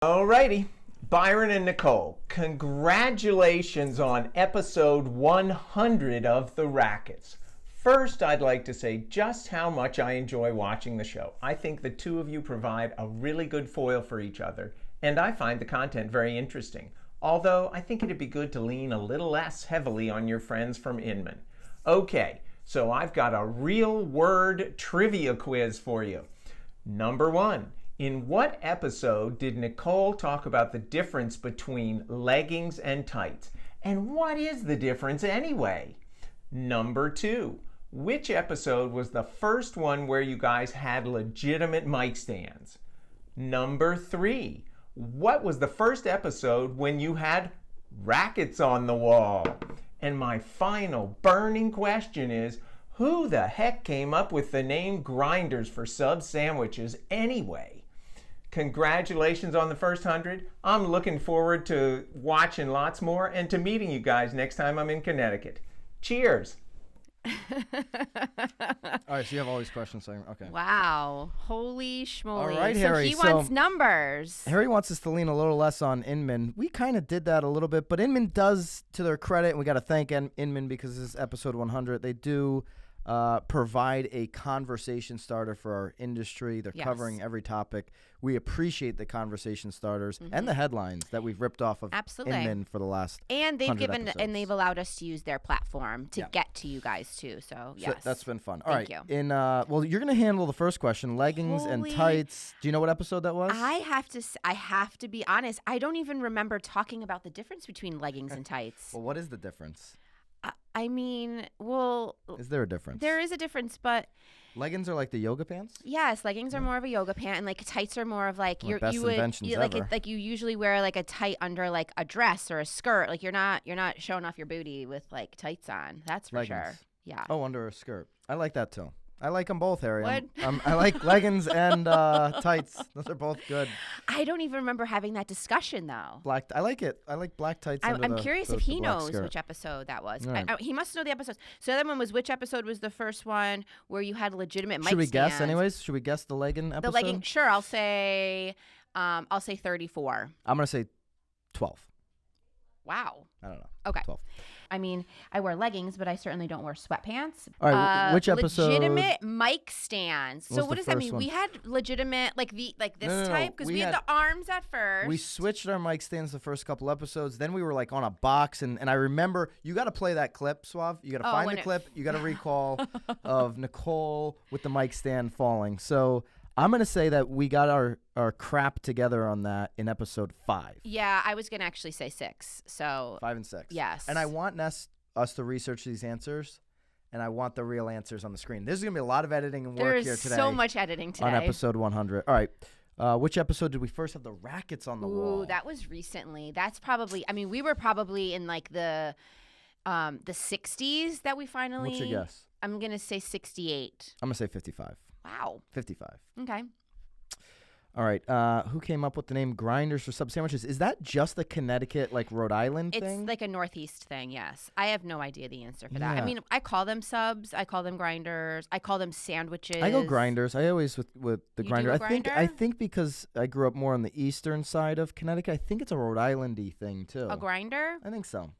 Alrighty, Byron and Nicole, congratulations on episode 100 of The Rackets. First, I'd like to say just how much I enjoy watching the show. I think the two of you provide a really good foil for each other, and I find the content very interesting. Although, I think it'd be good to lean a little less heavily on your friends from Inman. Okay, so I've got a real word trivia quiz for you. Number 1. In what episode did Nicole talk about the difference between leggings and tights? And what is the difference anyway? Number 2. Which episode was the first one where you guys had legitimate mic stands? Number 3. What was the first episode when you had rackets on the wall? And my final burning question is, who the heck came up with the name grinders for sub sandwiches anyway? Congratulations on the first 100. I'm looking forward to watching lots more and to meeting you guys next time I'm in Connecticut. Cheers. All right, so you have all these questions. So, okay. Wow. Holy schmoly. All right, Harry. So he wants numbers. Harry wants us to lean a little less on Inman. We kind of did that a little bit, but Inman does, to their credit, and we got to thank Inman because this is episode 100. They do provide a conversation starter for our industry. They're covering every topic. We appreciate the conversation starters and the headlines that we've ripped off of Inman for the last and they've 100 given episodes. And they've allowed us to use their platform to get to you guys too. So yes, that's been fun. Thank you. Well, you're gonna handle the first question: leggings and tights. Do you know what episode that was? I have to be honest. I don't even remember talking about the difference between leggings and tights. Well, what is the difference? I mean, well, is there a difference? There is a difference, but leggings are like the yoga pants. Yes, leggings are more of a yoga pant, and like tights are more of like you usually wear like a tight under like a dress or a skirt. Like you're not showing off your booty with like tights on. That's for sure. Yeah. Oh, under a skirt. I like that too. I like them both, Harry. I like leggings and tights. Those are both good. I don't even remember having that discussion though. I like it. I like black tights. I'm curious if he knows which episode that was. Right. He must know the episodes. So the other one was which episode was the first one where you had legitimate mic stands? Should we guess anyways? Should we guess the legging episode? The legging. Sure. I'll say 34. I'm gonna say 12. Wow. I don't know. Okay. 12. I mean, I wear leggings, but I certainly don't wear sweatpants. All right, which episode? Legitimate mic stands. So what does that mean? We had legitimate, like this type, because we had the arms at first. We switched our mic stands the first couple episodes. Then we were like on a box, and I remember you got to play that clip, Suave. You got to find the clip. You got to recall of Nicole with the mic stand falling. So I'm going to say that we got our crap together on that in episode 5. Yeah, I was going to actually say 6. So 5 and 6. Yes. And I want us to research these answers, and I want the real answers on the screen. There's going to be a lot of editing and work here today. There's so much editing today. On episode 100. All right. Which episode did we first have the rackets on the wall? Ooh, that was recently. That's probably, I mean, we were probably in like the 60s that we finally. What's your guess? I'm going to say 68. I'm going to say 55. Wow. 55. Okay. All right. Who came up with the name grinders for sub sandwiches? Is that just the Connecticut, like Rhode Island thing? It's like a Northeast thing, yes. I have no idea the answer for that. I mean, I call them subs. I call them grinders. I call them sandwiches. I go grinders. I always with the grinder. Grinder. I think because I grew up more on the eastern side of Connecticut, I think it's a Rhode Island-y thing too. A grinder? I think so.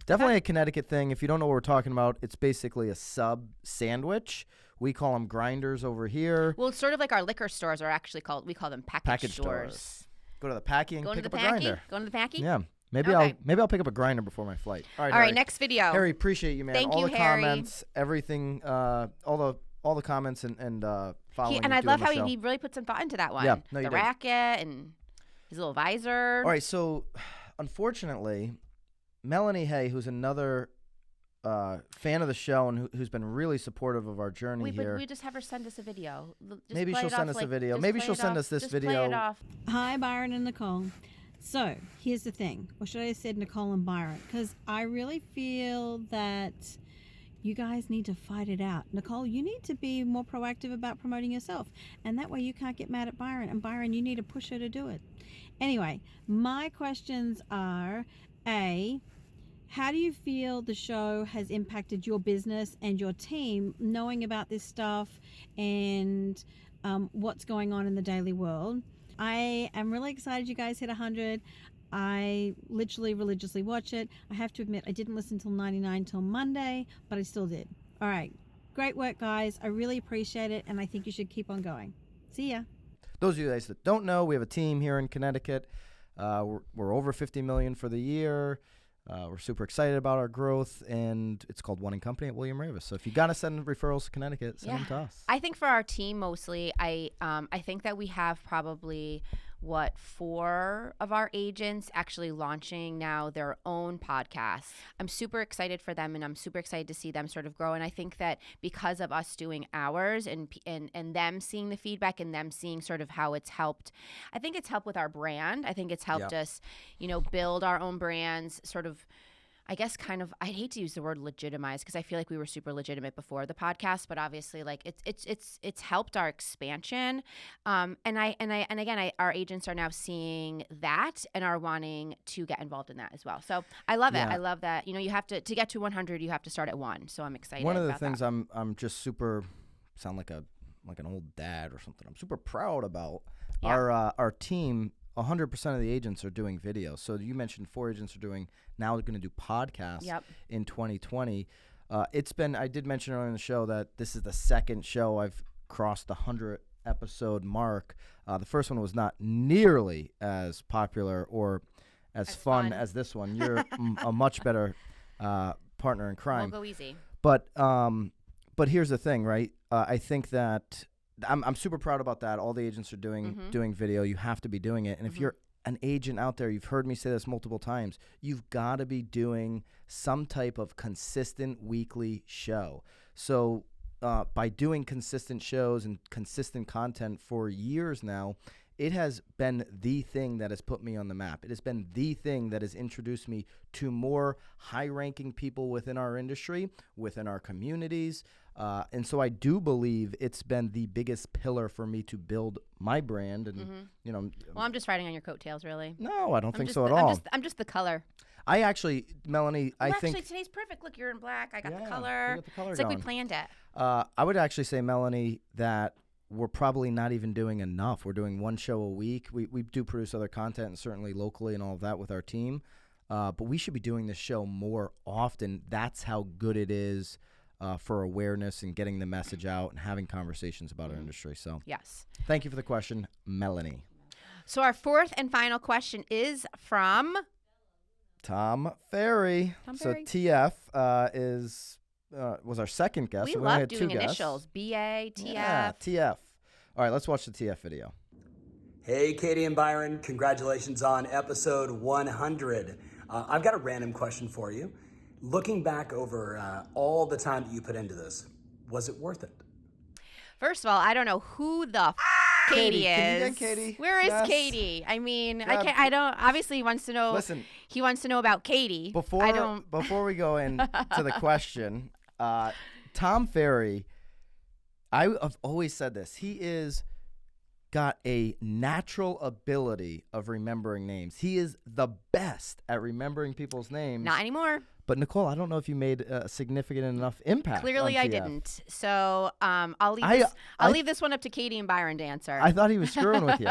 Definitely a Connecticut thing. If you don't know what we're talking about, it's basically a sub sandwich. We call them grinders over here. Well, it's sort of like our liquor stores are actually called. We call them package stores. Go to the packy and pick up a grinder. Go to the packy. Yeah. Maybe I'll pick up a grinder before my flight. All right, next video. Harry, appreciate you, man. Thank all you, the Harry. Comments, everything, all the comments and following. And I love how he really put some thought into that one. Yeah, no, the racket and his little visor. All right, so unfortunately, Melanie Hay, who's another fan of the show and who's been really supportive of our journey here. We just have her send us a video. Maybe she'll send us a video. Maybe she'll send us this video. Play it off. Hi, Byron and Nicole. So here's the thing. Or should I have said Nicole and Byron? Because I really feel that you guys need to fight it out. Nicole, you need to be more proactive about promoting yourself. And that way you can't get mad at Byron. And Byron, you need to push her to do it. Anyway, my questions are, A, how do you feel the show has impacted your business and your team knowing about this stuff and what's going on in the daily world? I am really excited you guys hit 100. I literally religiously watch it. I have to admit, I didn't listen till 99 till Monday, but I still did. All right. Great work, guys. I really appreciate it, and I think you should keep on going. See ya. Those of you guys that don't know, we have a team here in Connecticut. We're over 50 million for the year. We're super excited about our growth, and it's called One & Company at William Ravis. So if you got to send referrals to Connecticut, send them to us. I think for our team mostly, I think that we have probably 4 of our agents actually launching now their own podcasts. I'm super excited for them, and I'm super excited to see them sort of grow. And I think that because of us doing ours and them seeing the feedback and them seeing sort of how it's helped, I think it's helped with our brand. I think it's helped us, build our own brands, sort of, I guess kind of, I hate to use the word legitimize because I feel like we were super legitimate before the podcast, but obviously like it's helped our expansion. And again, our agents are now seeing that and are wanting to get involved in that as well. So I love it. I love that, you have to get to 100, you have to start at 1. So I'm excited. One of the things that. I'm just super, sound like an old dad or something. I'm super proud about our team. 100% of the agents are doing video. So you mentioned 4 agents are doing, now they're going to do podcasts in 2020. I did mention earlier in the show that this is the second show I've crossed the 100 episode mark. The first one was not nearly as popular or as fun as this one. You're a much better partner in crime. We'll go easy. But here's the thing, right? I think that I'm super proud about that. All the agents are doing video. You have to be doing it. And if you're an agent out there, you've heard me say this multiple times, you've got to be doing some type of consistent weekly show. So by doing consistent shows and consistent content for years now, it has been the thing that has put me on the map. It has been the thing that has introduced me to more high-ranking people within our industry, within our communities. And so I do believe it's been the biggest pillar for me to build my brand. And, well, I'm just riding on your coattails, really. No, I don't think so at all. I'm just the color. I actually, Melanie, I think... Actually, today's perfect. Look, you're in black. I got the color. You got the color it's going. like we planned it. I would actually say, Melanie, that we're probably not even doing enough. We're doing 1 show a week. We do produce other content, and certainly locally and all of that with our team. But we should be doing this show more often. That's how good it is for awareness and getting the message out and having conversations about our industry. So yes. Thank you for the question, Melanie. So our 4th and final question is from Tom Ferry. So TF was our second guest. We so love doing initials. BA, TF. Yeah, TF. All right, let's watch the TF video. Hey, Katie and Byron. Congratulations on episode 100. I've got a random question for you. Looking back over all the time that you put into this, was it worth it? First of all, I don't know who the Katie is. Can you get Katie? Where is Katie? I mean, I don't. Obviously, he wants to know. Listen, he wants to know about Katie. Before we go into the question, Tom Ferry, I've always said this. He is got a natural ability of remembering names. He is the best at remembering people's names. Not anymore. But Nicole, I don't know if you made a significant enough impact. Clearly, I didn't. So I'll leave this one up to Katie and Byron to answer. I thought he was screwing with you.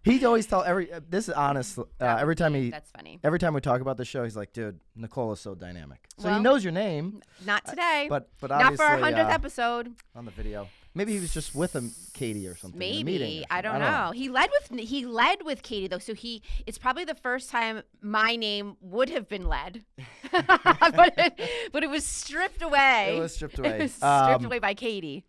He'd always tell this is honest. Every time that's funny. Every time we talk about the show, he's like, "Dude, Nicole is so dynamic." So he knows your name. Not today. But not for our 100th episode. On the video. Maybe he was just with Katie or something. Maybe. In the meeting I don't know. He led with Katie though, so it's probably the first time my name would have been led. but it was stripped away. It was stripped away. It was stripped away by Katie.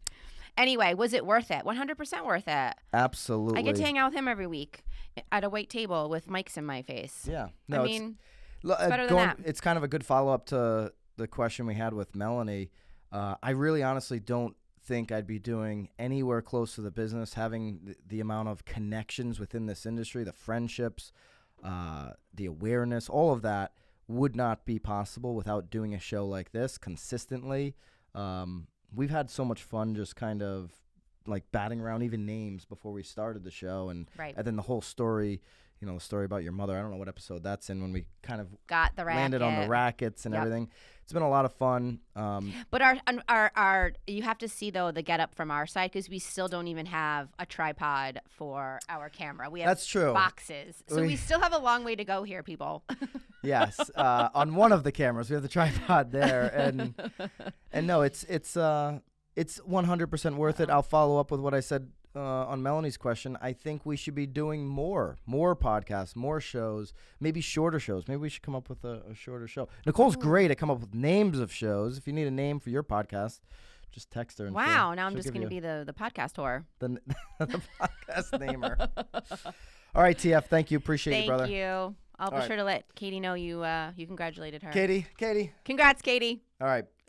Anyway, was it worth it? 100% worth it. Absolutely. I get to hang out with him every week at a white table with mics in my face. Yeah. No, I mean, it's better than that. It's kind of a good follow-up to the question we had with Melanie. I really honestly don't think I'd be doing anywhere close to the business, having the amount of connections within this industry, the friendships, the awareness, all of that would not be possible without doing a show like this consistently. We've had so much fun just kind of like batting around even names before we started the show, and then the whole story, the story about your mother. I don't know what episode that's in when we kind of got the landed on the rackets and everything. It's been a lot of fun. But our you have to see though the get up from our side because we still don't even have a tripod for our camera. We have That's true. boxes, so we still have a long way to go here, people. Yes, on one of the cameras we have the tripod there, and no, it's 100% worth it. I'll follow up with what I said on Melanie's question. I think we should be doing more podcasts, more shows, maybe shorter shows. Maybe we should come up with a shorter show. Nicole's great at coming up with names of shows. If you need a name for your podcast, just text her. And now I'm just going to be the podcast whore. The podcast namer. All right, TF, thank you. Appreciate you, brother. Thank you. I'll be sure to let Katie know you congratulated her. Katie. Congrats, Katie. All right.